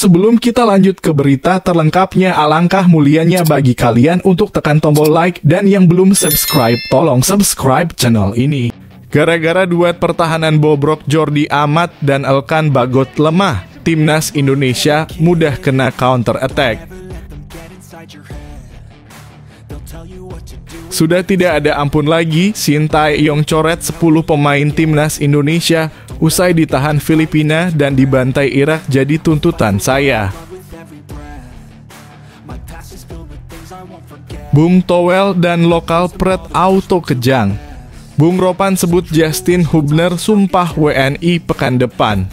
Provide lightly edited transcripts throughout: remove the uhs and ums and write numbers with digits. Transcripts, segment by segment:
sebelum kita lanjut ke berita terlengkapnya, alangkah mulianya bagi kalian untuk tekan tombol like, dan yang belum subscribe, tolong subscribe channel ini. Gara-gara duet pertahanan bobrok Jordi Amat dan Elkan Bagot lemah, timnas Indonesia mudah kena counter attack. Sudah tidak ada ampun lagi, Sintayong coret 10 pemain timnas Indonesia usai ditahan Filipina dan dibantai Irak jadi tuntutan saya. Bung Towel dan lokal Pret Auto kejang. Bung Ropan sebut Justin Hubner sumpah WNI pekan depan.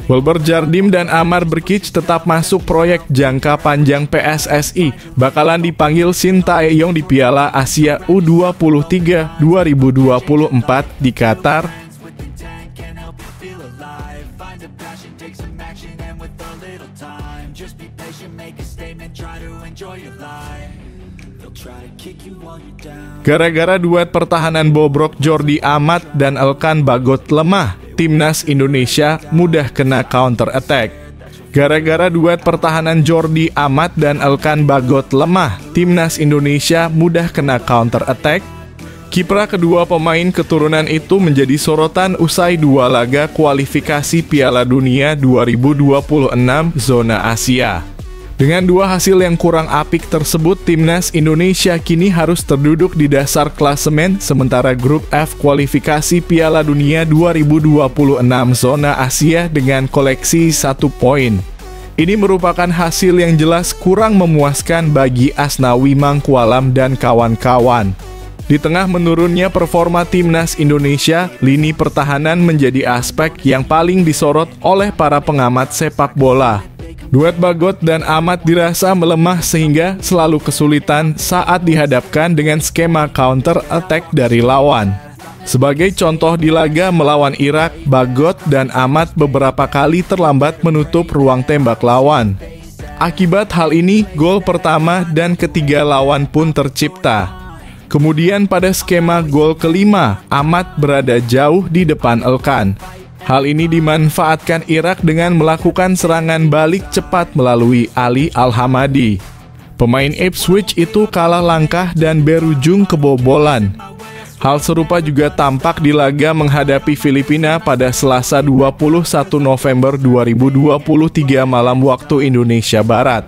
Wilber Jardim dan Amar Berkic tetap masuk proyek jangka panjang PSSI. Bakalan dipanggil Sintayong di Piala Asia U23 2024 di Qatar. Gara-gara duet pertahanan bobrok Jordi Amat dan Elkan Bagot lemah, timnas Indonesia mudah kena counter attack. Gara-gara duet pertahanan Jordi Amat dan Elkan Bagot lemah, timnas Indonesia mudah kena counter attack. Kiprah kedua pemain keturunan itu menjadi sorotan usai dua laga kualifikasi Piala Dunia 2026 zona Asia. Dengan dua hasil yang kurang apik tersebut, timnas Indonesia kini harus terduduk di dasar klasemen, sementara grup F kualifikasi Piala Dunia 2026 zona Asia dengan koleksi 1 poin. Ini merupakan hasil yang jelas kurang memuaskan bagi Asnawi Mangkualam dan kawan-kawan. Di tengah menurunnya performa timnas Indonesia, lini pertahanan menjadi aspek yang paling disorot oleh para pengamat sepak bola. Duet Bagot dan Amat dirasa melemah sehingga selalu kesulitan saat dihadapkan dengan skema counter attack dari lawan. Sebagai contoh di laga melawan Irak, Bagot dan Amat beberapa kali terlambat menutup ruang tembak lawan. Akibat hal ini, gol pertama dan ketiga lawan pun tercipta. Kemudian pada skema gol kelima, Amat berada jauh di depan Elkan. Hal ini dimanfaatkan Irak dengan melakukan serangan balik cepat melalui Ali Al-Hamadi. Pemain Ipswich itu kalah langkah dan berujung kebobolan. Hal serupa juga tampak di laga menghadapi Filipina pada Selasa 21 November 2023 malam waktu Indonesia Barat.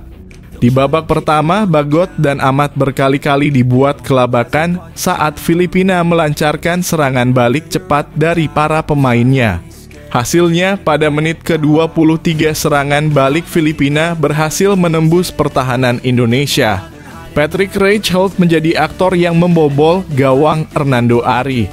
Di babak pertama, Bagot dan Amat berkali-kali dibuat kelabakan saat Filipina melancarkan serangan balik cepat dari para pemainnya. Hasilnya, pada menit ke-23 serangan balik Filipina berhasil menembus pertahanan Indonesia. Patrick Reichelt menjadi aktor yang membobol gawang Hernando Ari.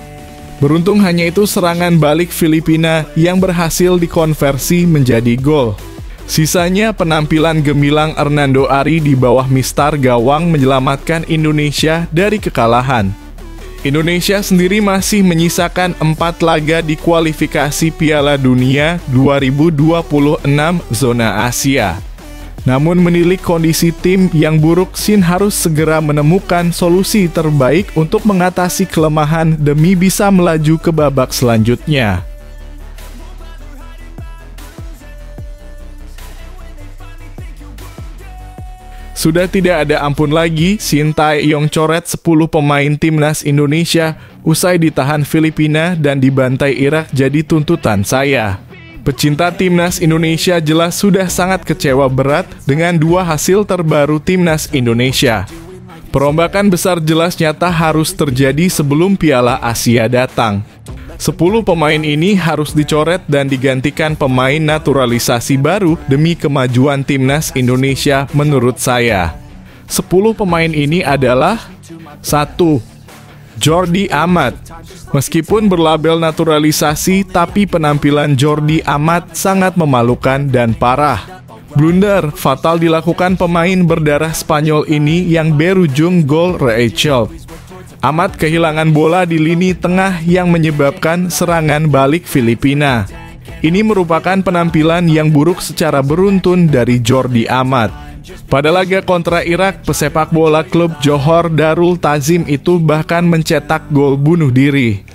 Beruntung hanya itu serangan balik Filipina yang berhasil dikonversi menjadi gol. Sisanya penampilan gemilang Hernando Ari di bawah mistar gawang menyelamatkan Indonesia dari kekalahan. Indonesia sendiri masih menyisakan 4 laga di kualifikasi Piala Dunia 2026 zona Asia. Namun menilik kondisi tim yang buruk, Sin harus segera menemukan solusi terbaik untuk mengatasi kelemahan demi bisa melaju ke babak selanjutnya. Sudah tidak ada ampun lagi, Sintayong coret 10 pemain timnas Indonesia usai ditahan Filipina dan dibantai Irak jadi tuntutan saya. Pecinta timnas Indonesia jelas sudah sangat kecewa berat dengan dua hasil terbaru timnas Indonesia. Perombakan besar jelas nyata harus terjadi sebelum Piala Asia datang. 10 pemain ini harus dicoret dan digantikan pemain naturalisasi baru demi kemajuan timnas Indonesia menurut saya. 10 pemain ini adalah 1. Jordi Amat. Meskipun berlabel naturalisasi, tapi penampilan Jordi Amat sangat memalukan dan parah. Blunder fatal dilakukan pemain berdarah Spanyol ini yang berujung gol Reichelt. Amat kehilangan bola di lini tengah yang menyebabkan serangan balik Filipina. Ini merupakan penampilan yang buruk secara beruntun dari Jordi Amat. Pada laga kontra Irak, pesepak bola klub Johor Darul Ta'zim itu bahkan mencetak gol bunuh diri.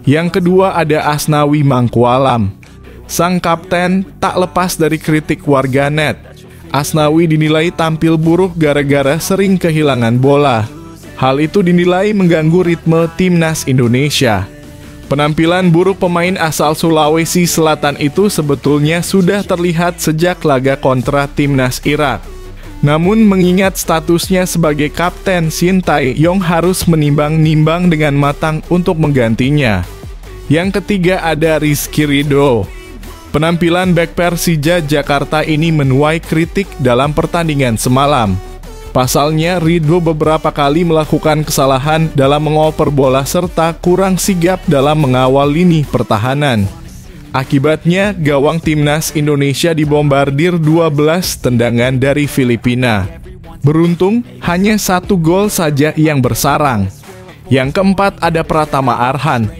Yang kedua ada Asnawi Mangkualam. Sang kapten tak lepas dari kritik warganet. Asnawi dinilai tampil buruk gara-gara sering kehilangan bola. Hal itu dinilai mengganggu ritme timnas Indonesia. Penampilan buruk pemain asal Sulawesi Selatan itu sebetulnya sudah terlihat sejak laga kontra timnas Irak. Namun mengingat statusnya sebagai kapten, Shin Tae-yong harus menimbang-nimbang dengan matang untuk menggantinya. Yang ketiga ada Rizky Ridho. Penampilan bek Persija Jakarta ini menuai kritik dalam pertandingan semalam. Pasalnya, Ridho beberapa kali melakukan kesalahan dalam mengoper bola serta kurang sigap dalam mengawal lini pertahanan. Akibatnya, gawang timnas Indonesia dibombardir 12 tendangan dari Filipina. Beruntung, hanya 1 gol saja yang bersarang. Yang keempat ada Pratama Arhan.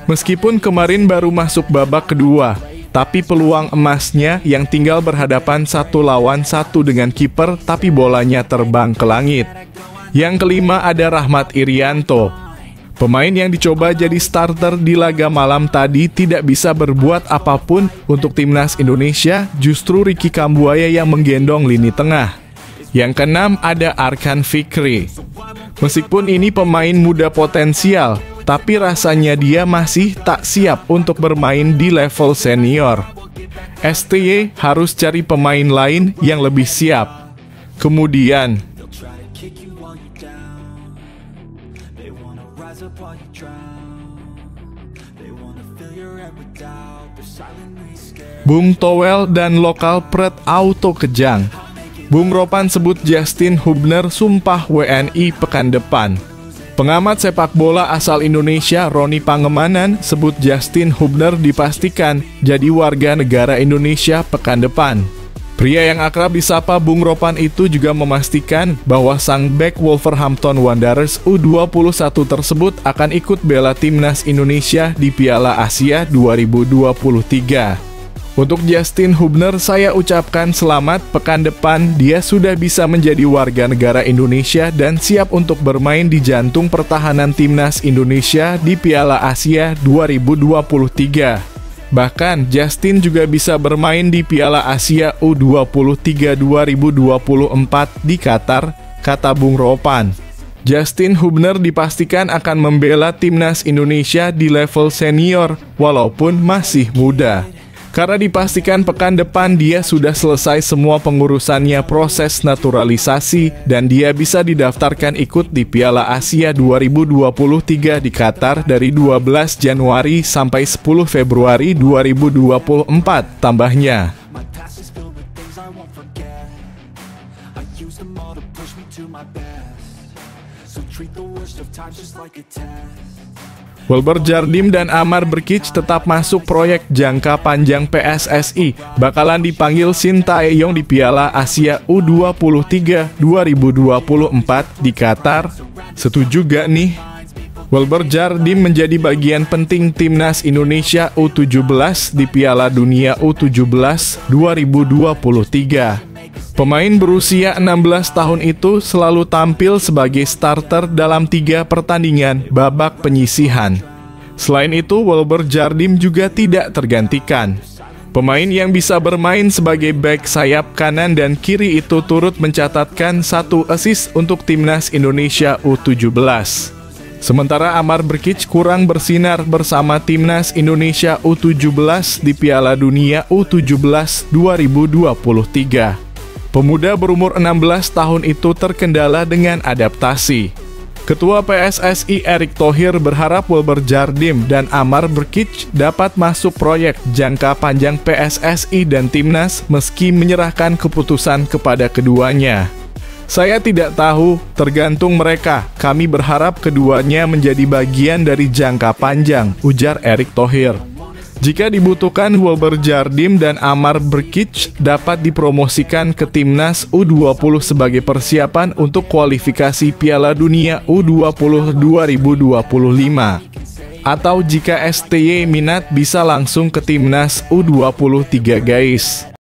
Meskipun kemarin baru masuk babak kedua, tapi peluang emasnya yang tinggal berhadapan 1 lawan 1 dengan kiper, tapi bolanya terbang ke langit. Yang kelima ada Rahmat Irianto. Pemain yang dicoba jadi starter di laga malam tadi tidak bisa berbuat apapun untuk timnas Indonesia, justru Ricky Kambuaya yang menggendong lini tengah. Yang keenam ada Arkan Fikri. Meskipun ini pemain muda potensial, tapi rasanya dia masih tak siap untuk bermain di level senior. STY harus cari pemain lain yang lebih siap. Kemudian, Bung Towel dan lokal Pret Auto Kejang. Bung Ropan sebut Justin Hubner sumpah WNI pekan depan. Pengamat sepak bola asal Indonesia Roni Pangemanan sebut Justin Hubner dipastikan jadi warga negara Indonesia pekan depan. Pria yang akrab disapa Bung Ropan itu juga memastikan bahwa sang bek Wolverhampton Wanderers U21 tersebut akan ikut bela timnas Indonesia di Piala Asia 2023. Untuk Justin Hubner, saya ucapkan selamat, pekan depan dia sudah bisa menjadi warga negara Indonesia dan siap untuk bermain di jantung pertahanan timnas Indonesia di Piala Asia 2023. Bahkan, Justin juga bisa bermain di Piala Asia U23 2024 di Qatar, kata Bung Ropan. Justin Hubner dipastikan akan membela timnas Indonesia di level senior walaupun masih muda. Karena dipastikan pekan depan dia sudah selesai semua pengurusannya proses naturalisasi dan dia bisa didaftarkan ikut di Piala Asia 2023 di Qatar dari 12 Januari sampai 10 Februari 2024, tambahnya. Wilber Jardim dan Amar Brkic tetap masuk proyek jangka panjang PSSI, bakalan dipanggil Shin Tae-yong di Piala Asia U23 2024 di Qatar. Setuju gak nih? Wilber Jardim menjadi bagian penting timnas Indonesia U17 di Piala Dunia U17 2023. Pemain berusia 16 tahun itu selalu tampil sebagai starter dalam 3 pertandingan babak penyisihan. Selain itu, Wilber Jardim juga tidak tergantikan. Pemain yang bisa bermain sebagai bek sayap kanan dan kiri itu turut mencatatkan 1 assist untuk timnas Indonesia U17. Sementara Amar Brkic kurang bersinar bersama timnas Indonesia U17 di Piala Dunia U17 2023. Pemuda berumur 16 tahun itu terkendala dengan adaptasi. Ketua PSSI Erick Thohir berharap Wilber Jardim dan Amar Brkic dapat masuk proyek jangka panjang PSSI dan timnas meski menyerahkan keputusan kepada keduanya. Saya tidak tahu, tergantung mereka. Kami berharap keduanya menjadi bagian dari jangka panjang, ujar Erick Thohir. Jika dibutuhkan, Wilber Jardim dan Amar Brkic dapat dipromosikan ke timnas U20 sebagai persiapan untuk kualifikasi Piala Dunia U20 2025. Atau jika STY minat bisa langsung ke timnas U23 guys.